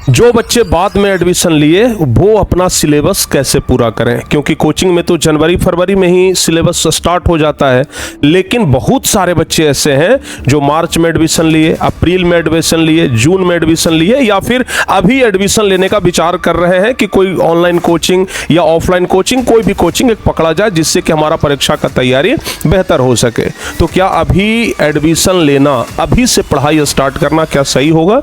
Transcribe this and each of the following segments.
जो बच्चे बाद में एडमिशन लिए वो अपना सिलेबस कैसे पूरा करें, क्योंकि कोचिंग में तो जनवरी फरवरी में ही सिलेबस स्टार्ट हो जाता है। लेकिन बहुत सारे बच्चे ऐसे हैं जो मार्च में एडमिशन लिए, अप्रैल में एडमिशन लिए, जून में एडमिशन लिए, या फिर अभी एडमिशन लेने का विचार कर रहे हैं कि कोई ऑनलाइन कोचिंग या ऑफलाइन कोचिंग, कोई भी कोचिंग एक पकड़ा जाए जिससे कि हमारा परीक्षा का तैयारी बेहतर हो सके। तो क्या अभी एडमिशन लेना, अभी से पढ़ाई स्टार्ट करना क्या सही होगा?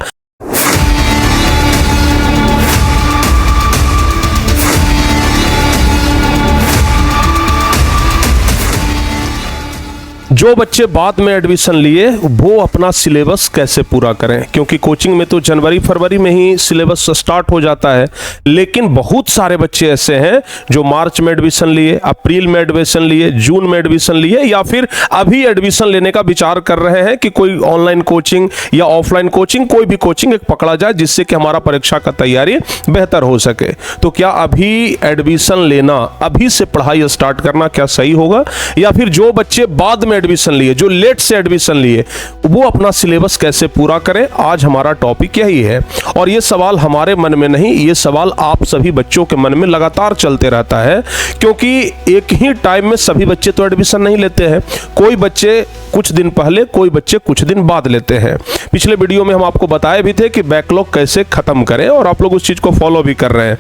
जो बच्चे बाद में एडमिशन लिए वो अपना सिलेबस कैसे पूरा करें, क्योंकि कोचिंग में तो जनवरी फरवरी में ही सिलेबस स्टार्ट हो जाता है। लेकिन बहुत सारे बच्चे ऐसे हैं जो मार्च में एडमिशन लिए, अप्रैल में एडमिशन लिए, जून में एडमिशन लिए, या फिर अभी एडमिशन लेने का विचार कर रहे हैं कि कोई ऑनलाइन कोचिंग या ऑफलाइन कोचिंग, कोई भी कोचिंग एक पकड़ा जाए जिससे कि हमारा परीक्षा का तैयारी बेहतर हो सके। तो क्या अभी एडमिशन लेना, अभी से पढ़ाई स्टार्ट करना क्या सही होगा, या फिर जो बच्चे बाद में एडमिशन लिए, जो लेट से एडमिशन लिए, वो अपना सिलेबस कैसे पूरा करें? आज हमारा टॉपिक यही है। और ये सवाल हमारे मन में नहीं, ये सवाल आप सभी बच्चों के मन में लगातार चलते रहता है, क्योंकि एक ही टाइम में सभी बच्चे तो एडमिशन नहीं लेते हैं। कोई बच्चे कुछ दिन पहले, कोई बच्चे कुछ दिन बाद लेते हैं। पिछले वीडियो में हम आपको बताए भी थे कि बैकलॉग कैसे खत्म करें, और आप लोग उस चीज को फॉलो भी कर रहे हैं।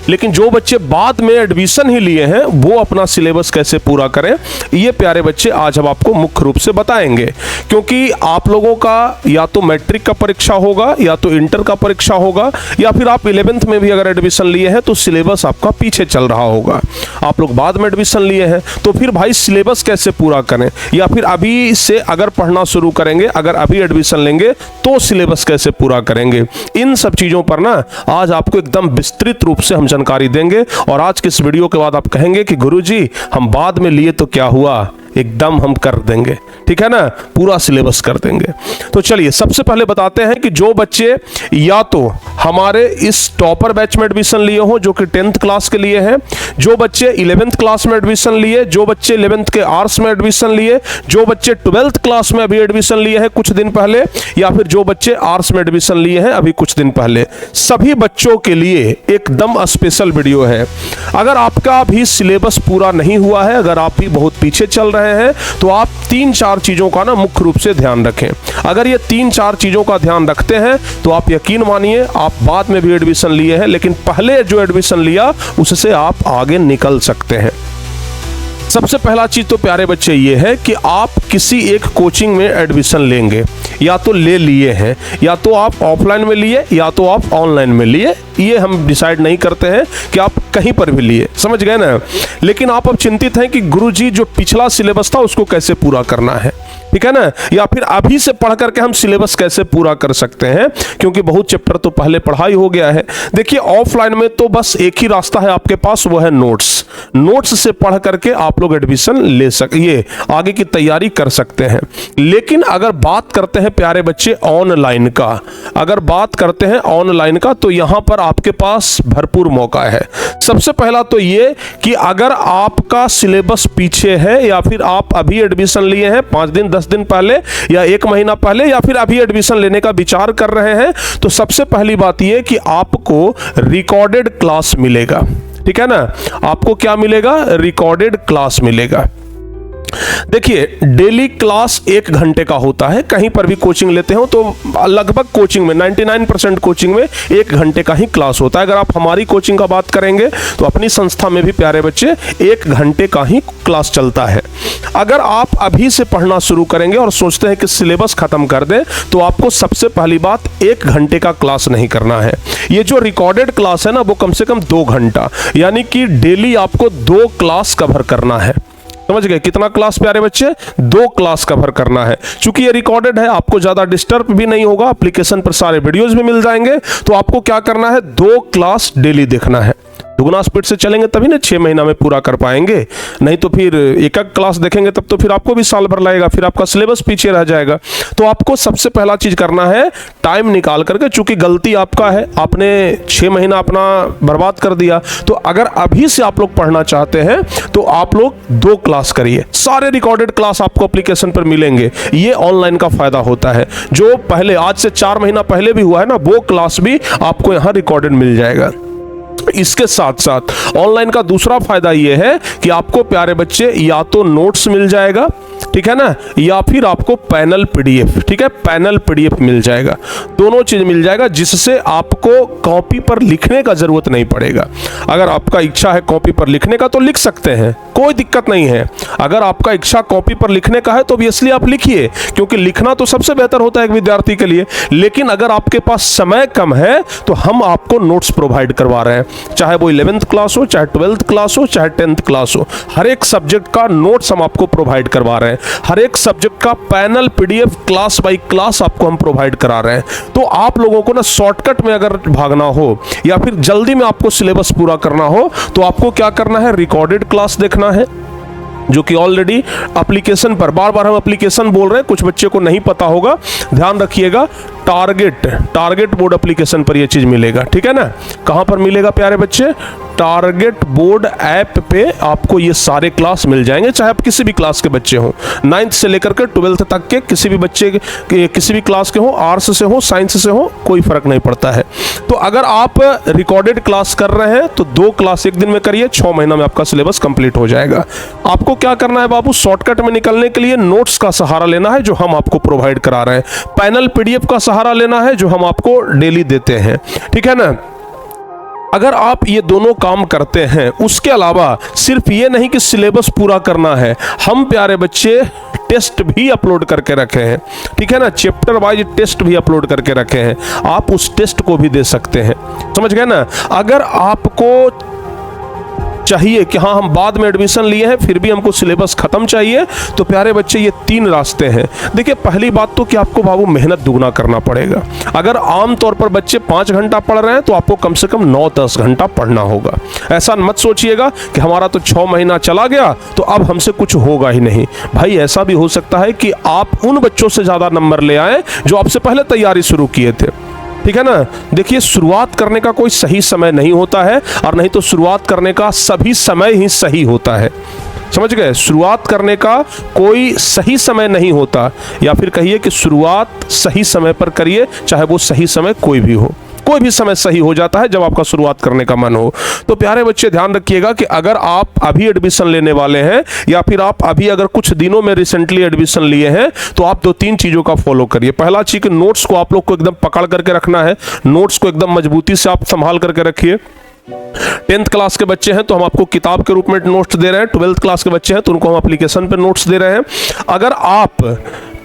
लेकिन जो बच्चे बाद में एडमिशन ही लिए हैं वो अपना सिलेबस कैसे पूरा करें, ये प्यारे बच्चे आज हम आपको मुख्य रूप से बताएंगे। क्योंकि आप लोगों का या तो मैट्रिक का परीक्षा होगा, या तो इंटर का परीक्षा होगा, या फिर आप 11th में भी अगर एडमिशन लिए हैं तो सिलेबस आपका पीछे चल रहा होगा। आप लोग बाद में एडमिशन लिए हैं तो फिर भाई सिलेबस कैसे पूरा करें, या फिर अभी से अगर पढ़ना शुरू करेंगे, अगर अभी एडमिशन लेंगे तो सिलेबस कैसे पूरा करेंगे। इन सब चीज़ों पर ना आज आपको एकदम विस्तृत रूप से हम जानकारी देंगे। और आज के इस वीडियो के बाद आप कहेंगे कि गुरुजी हम बाद में लिए तो क्या हुआ, एकदम हम कर देंगे, ठीक है ना, पूरा सिलेबस कर देंगे। तो चलिए सबसे पहले बताते हैं कि जो बच्चे या तो हमारे इस टॉपर बैच में एडमिशन लिए हो जो कि 10th क्लास के लिए हैं, जो बच्चे 11th क्लास में एडमिशन लिए, जो बच्चे 11th के आर्ट्स में एडमिशन लिए, जो बच्चे 12th क्लास में अभी एडमिशन लिए हैं कुछ दिन पहले, या फिर जो बच्चे आर्ट्स में एडमिशन लिए हैं अभी कुछ दिन पहले, सभी बच्चों के लिए एकदम स्पेशल वीडियो है। अगर आपका अभी सिलेबस पूरा नहीं हुआ है, अगर आप भी बहुत पीछे चल रहे हैं, तो आप 3-4 चीजों का ना मुख्य रूप से ध्यान रखें। अगर ये 3-4 चीजों का ध्यान रखते हैं तो आप यकीन मानिए, आप बाद में भी एडमिशन लिए हैं लेकिन पहले जो एडमिशन लिया उससे आप आगे निकल सकते हैं। सबसे पहला चीज तो प्यारे बच्चे ये है कि आप किसी एक कोचिंग में एडमिशन लेंगे, या तो ले लिए हैं, या तो आप ऑफलाइन में लिए, या तो आप ऑनलाइन में लिए, ये हम डिसाइड नहीं करते हैं कि आप कहीं पर भी लिए, समझ गए ना। लेकिन आप अब चिंतित हैं कि गुरुजी जो पिछला सिलेबस था उसको कैसे पूरा करना है, ठीक है ना, या फिर अभी से पढ़ करके हम सिलेबस कैसे पूरा कर सकते हैं, क्योंकि बहुत चैप्टर तो पहले पढ़ाई हो गया है। देखिए ऑफलाइन में तो बस एक ही रास्ता है आपके पास, वो है नोट्स। नोट्स से पढ़ करके आप लोग एडमिशन ले सकिए, आगे की तैयारी कर सकते हैं। लेकिन अगर बात करते हैं प्यारे बच्चे ऑनलाइन का, अगर बात करते हैं ऑनलाइन का, तो यहां पर आपके पास भरपूर मौका है। सबसे पहला तो ये कि अगर आपका सिलेबस पीछे है, या फिर आप अभी एडमिशन लिए हैं 5 दिन 10 दिन पहले, या 1 महीना पहले, या फिर अभी एडमिशन लेने का विचार कर रहे हैं, तो सबसे पहली बात यह कि आपको रिकॉर्डेड क्लास मिलेगा, ठीक है ना। आपको क्या मिलेगा? रिकॉर्डेड क्लास मिलेगा। देखिए डेली क्लास 1 घंटे का होता है, कहीं पर भी कोचिंग लेते हो तो लगभग कोचिंग में 99% कोचिंग में 1 घंटे का ही क्लास होता है। अगर आप हमारी कोचिंग का बात करेंगे तो अपनी संस्था में भी प्यारे बच्चे 1 घंटे का ही क्लास चलता है। अगर आप अभी से पढ़ना शुरू करेंगे और सोचते हैं कि सिलेबस खत्म कर दें, तो आपको सबसे पहली बात 1 घंटे का क्लास नहीं करना है। ये जो रिकॉर्डेड क्लास है ना, वो कम से कम 2 घंटा, यानी कि डेली आपको 2 क्लास कवर करना है। समझ गए? कितना क्लास प्यारे बच्चे? 2 क्लास कवर करना है। चूंकि ये रिकॉर्डेड है, आपको ज्यादा डिस्टर्ब भी नहीं होगा, एप्लीकेशन पर सारे वीडियोस भी मिल जाएंगे। तो आपको क्या करना है? 2 क्लास डेली देखना है। दुगना स्पीड से चलेंगे तभी ना 6 महीना में पूरा कर पाएंगे, नहीं तो फिर एक एक क्लास देखेंगे तब तो फिर आपको भी साल भर लगेगा, फिर आपका सिलेबस पीछे रह जाएगा। तो आपको सबसे पहला चीज करना है टाइम निकाल करके, चूंकि गलती आपका है, आपने 6 महीना अपना बर्बाद कर दिया, तो अगर अभी से आप लोग पढ़ना चाहते हैं तो आप लोग 2 क्लास करिए। सारे रिकॉर्डेड क्लास आपको एप्लीकेशन पर मिलेंगे, ये ऑनलाइन का फायदा होता है। जो पहले आज से 4 महीना पहले भी हुआ है ना, वो क्लास भी आपको यहाँ रिकॉर्डेड मिल जाएगा। इसके साथ साथ ऑनलाइन का दूसरा फायदा यह है कि आपको प्यारे बच्चे या तो नोट्स मिल जाएगा, ठीक है ना, या फिर आपको पैनल पीडीएफ, ठीक है, पैनल पीडीएफ मिल जाएगा। दोनों चीज मिल जाएगा जिससे आपको कॉपी पर लिखने का जरूरत नहीं पड़ेगा। अगर आपका इच्छा है कॉपी पर लिखने का तो लिख सकते हैं, कोई दिक्कत नहीं है। अगर आपका इच्छा कॉपी पर लिखने का है तो ऑब्वियसली आप लिखिए, क्योंकि लिखना तो सबसे बेहतर होता है एक विद्यार्थी के लिए। लेकिन अगर आपके पास समय कम है तो हम आपको नोट्स प्रोवाइड करवा रहे हैं, चाहे वो 11th क्लास हो, चाहे 12th क्लास हो, चाहे 10th क्लास हो, हर एक सब्जेक्ट का नोट्स हम आपको प्रोवाइड करवा रहे हैं। हर एक सब्जेक्ट का panel PDF class by class आपको हम प्रोवाइड करा रहे हैं। तो आप लोगों को ना शॉर्टकट में अगर भागना हो या फिर जल्दी में आपको सिलेबस पूरा करना हो तो आपको क्या करना है, रिकॉर्डेड क्लास देखना है, जो कि ऑलरेडी एप्लीकेशन पर, बार बार हम एप्लीकेशन बोल रहे हैं, कुछ बच्चे को नहीं पता होगा, ध्यान रखिएगा। टारगेट बोर्ड एप्लीकेशन पर यह चीज मिलेगा, ठीक है ना। कहां पर मिलेगा प्यारे बच्चे, टारगेट बोर्ड ऐप पे आपको ये सारे क्लास मिल जाएंगे, चाहे आप किसी भी क्लास के बच्चे हो, 9th से लेकर के 12th तक के किसी भी बच्चे के, किसी भी क्लास के हो, आर्ट्स से हो, साइंस से हो, कोई फर्क नहीं पड़ता है। तो अगर आप रिकॉर्डेड क्लास कर रहे हैं तो 2 क्लास एक दिन में करिए, 6 महीना में आपका सिलेबस कंप्लीट हो जाएगा। आपको क्या करना है बाबू, शॉर्टकट में निकलने के लिए नोट्स का सहारा लेना है जो हम आपको प्रोवाइड करा रहे हैं, पैनल पीडीएफ का सहारा लेना है जो हम आपको डेली देते हैं, ठीक है ना। अगर आप ये दोनों काम करते हैं, उसके अलावा सिर्फ ये नहीं कि सिलेबस पूरा करना है, हम प्यारे बच्चे टेस्ट भी अपलोड करके रखे हैं, ठीक है ना, चैप्टर वाइज टेस्ट भी अपलोड करके रखे हैं, आप उस टेस्ट को भी दे सकते हैं, समझ गए ना। अगर आपको चाहिए कि हाँ हम बाद में एडमिशन लिए हैं फिर भी हमको सिलेबस खत्म चाहिए, तो प्यारे बच्चे ये 3 रास्ते हैं। देखिए पहली बात तो कि आपको बाबू मेहनत दुगना करना पड़ेगा। अगर आम तौर पर बच्चे 5 घंटा पढ़ रहे हैं तो आपको कम से कम 9-10 घंटा पढ़ना होगा। ऐसा मत सोचिएगा कि हमारा तो 6 महीना चला गया तो अब हमसे कुछ होगा ही नहीं। भाई ऐसा भी हो सकता है कि आप उन बच्चों से ज़्यादा नंबर ले आए जो आपसे पहले तैयारी शुरू किए थे, ठीक है ना। देखिए शुरुआत करने का कोई सही समय नहीं होता है, और नहीं तो शुरुआत करने का सभी समय ही सही होता है, समझ गए। शुरुआत करने का कोई सही समय नहीं होता, या फिर कहिए कि शुरुआत सही समय पर करिए, चाहे वो सही समय कोई भी हो। कोई भी समय सही हो जाता है जब आपका शुरुआत करने का मन हो। तो प्यारे बच्चे ध्यान रखिएगा कि अगर आप अभी एडमिशन लेने वाले हैं, या फिर आप अभी अगर कुछ दिनों में रिसेंटली एडमिशन लिए हैं, तो आप 2-3 चीज़ों का फॉलो करिए। पहला चीज़, नोट्स को आप लोग को एकदम पकड़ करके रखना है, नोट्स को एकदम मजबूती से आप संभाल करके रखिए। 10th क्लास के बच्चे हैं तो हम आपको किताब के रूप में नोट्स दे रहे हैं, 12th क्लास के बच्चे हैं तो उनको हम एप्लीकेशन पे नोट्स दे रहे हैं। अगर आप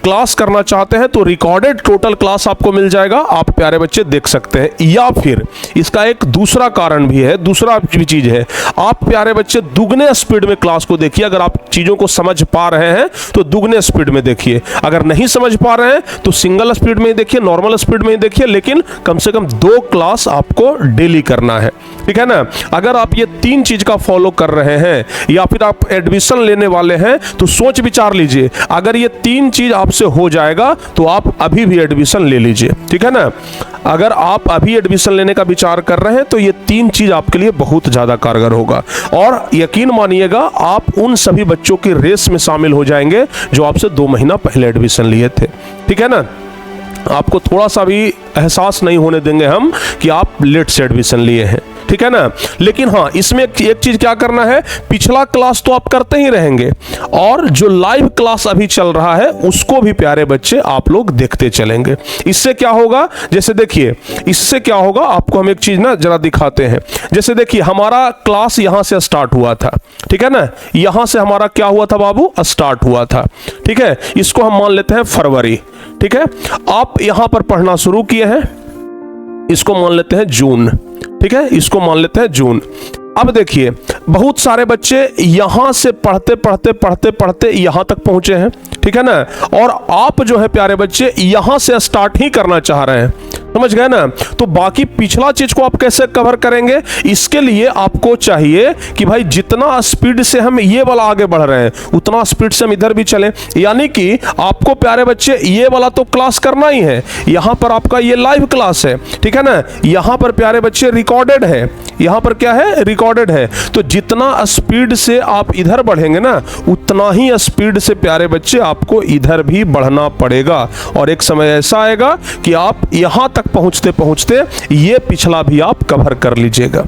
क्लास करना चाहते हैं तो रिकॉर्डेड टोटल क्लास आपको मिल जाएगा, आप प्यारे बच्चे देख सकते हैं। या फिर इसका एक दूसरा कारण भी है, दूसरा भी चीज है, आप प्यारे बच्चे दुगने स्पीड में क्लास को देखिए। अगर आप चीजों को समझ पा रहे हैं तो दुगने स्पीड में देखिए, अगर नहीं समझ पा रहे हैं तो सिंगल स्पीड में ही देखिए, नॉर्मल स्पीड में ही देखिए, लेकिन कम से कम 2 क्लास आपको डेली करना है, ठीक है ना। अगर आप ये 3 चीज का फॉलो कर रहे हैं, या फिर आप एडमिशन लेने वाले हैं, तो सोच विचार लीजिए, अगर ये 3 चीज आपसे हो जाएगा तो आप अभी भी एडमिशन ले लीजिए, ठीक है ना। अगर आप अभी एडमिशन लेने का विचार कर रहे हैं तो ये 3 चीज आपके लिए बहुत ज्यादा कारगर होगा, और यकीन मानिएगा आप उन सभी बच्चों की रेस में शामिल हो जाएंगे जो आपसे 2 महीना पहले एडमिशन लिए थे, ठीक है ना। आपको थोड़ा सा भी एहसास नहीं होने देंगे हम कि आप लेट से एडमिशन लिए हैं, ठीक है ना। लेकिन हाँ, इसमें एक चीज क्या करना है, पिछला क्लास तो आप करते ही रहेंगे, और जो लाइव क्लास अभी चल रहा है उसको भी प्यारे बच्चे आप लोग देखते चलेंगे। इससे क्या होगा, जैसे देखिए, इससे क्या होगा आपको हम एक चीज ना जरा दिखाते हैं। जैसे देखिए हमारा क्लास यहां से स्टार्ट हुआ था, ठीक है ना, यहां से हमारा क्या हुआ था बाबू, स्टार्ट हुआ था, ठीक है। इसको हम मान लेते हैं फरवरी, ठीक है। आप यहां पर पढ़ना शुरू किए हैं, इसको मान लेते हैं जून, ठीक है, इसको मान लेते हैं जून। अब देखिए बहुत सारे बच्चे यहां से पढ़ते पढ़ते पढ़ते पढ़ते यहां तक पहुंचे हैं, ठीक है ना, और आप जो है प्यारे बच्चे यहां से स्टार्ट ही करना चाह रहे हैं, समझ गए ना। तो बाकी पिछला चीज को आप कैसे कवर करेंगे, इसके लिए आपको चाहिए कि भाई जितना स्पीड से हम ये वाला आगे बढ़ रहे हैं उतना स्पीड से हम इधर भी चलें। यानी कि आपको प्यारे बच्चे ये वाला तो क्लास करना ही है, यहां पर आपका ये लाइव क्लास है, ठीक है ना। यहां पर प्यारे बच्चे रिकॉर्डेड है, यहां पर क्या है, रिकॉर्डेड है। तो जितना स्पीड से आप इधर बढ़ेंगे ना उतना ही स्पीड से प्यारे बच्चे आपको इधर भी बढ़ना पड़ेगा। और एक समय ऐसा आएगा कि आप यहां तक पहुंचते पहुंचते ये पिछला भी आप कवर कर लीजिएगा।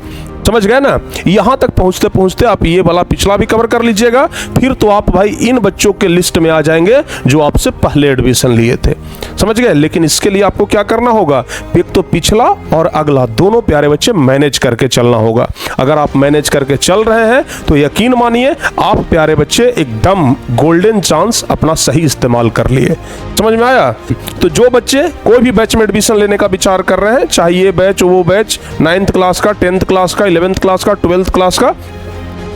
समझ गए ना। यहां तक पहुंचते पहुंचते आप ये वाला पिछला भी कवर कर लीजिएगा, फिर तो आप भाई इन बच्चों के लिस्ट में आ जाएंगे जो आपसे पहले एडमिशन लिए थे। समझ गए। लेकिन इसके लिए आपको क्या करना होगा, एक तो पिछला और अगला दोनों प्यारे बच्चे मैनेज करके चलना होगा। अगर आप मैनेज करके चल रहे हैं तो यकीन मानिए आप प्यारे बच्चे एकदम गोल्डन चांस अपना सही इस्तेमाल कर लिए। समझ में आया। तो जो बच्चे कोई भी बैच में एडमिशन लेने का विचार कर रहे हैं, चाहे ये बैच वो बैच 9th क्लास का, 10th क्लास का, 11th क्लास का, 12th क्लास का,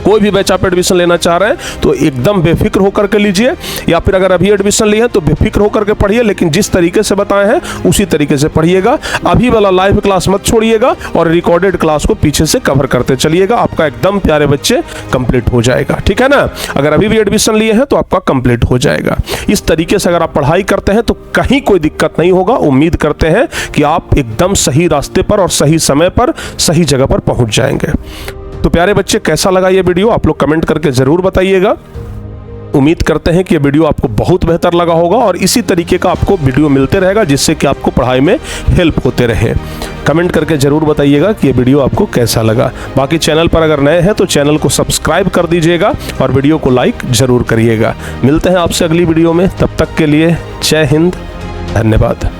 कोई भी बैच आप एडमिशन लेना चाह रहे हैं तो एकदम बेफिक्र होकर के लीजिए। या फिर अगर अभी एडमिशन लिए हैं तो बेफिक्र होकर के पढ़िए, लेकिन जिस तरीके से बताए हैं उसी तरीके से पढ़िएगा। अभी वाला लाइव क्लास मत छोड़िएगा और रिकॉर्डेड क्लास को पीछे से कवर करते चलिएगा। आपका एकदम प्यारे बच्चे कंप्लीट हो जाएगा, ठीक है ना। अगर अभी भी एडमिशन लिए हैं तो आपका कंप्लीट हो जाएगा। इस तरीके से अगर आप पढ़ाई करते हैं तो कहीं कोई दिक्कत नहीं होगा। उम्मीद करते हैं कि आप एकदम सही रास्ते पर और सही समय पर सही जगह पर पहुंच जाएंगे। तो प्यारे बच्चे कैसा लगा ये वीडियो आप लोग कमेंट करके जरूर बताइएगा। उम्मीद करते हैं कि ये वीडियो आपको बहुत बेहतर लगा होगा और इसी तरीके का आपको वीडियो मिलते रहेगा जिससे कि आपको पढ़ाई में हेल्प होते रहे। कमेंट करके जरूर बताइएगा कि ये वीडियो आपको कैसा लगा। बाकी चैनल पर अगर नए हैं तो चैनल को सब्सक्राइब कर दीजिएगा और वीडियो को लाइक जरूर करिएगा। मिलते हैं आपसे अगली वीडियो में, तब तक के लिए जय हिंद, धन्यवाद।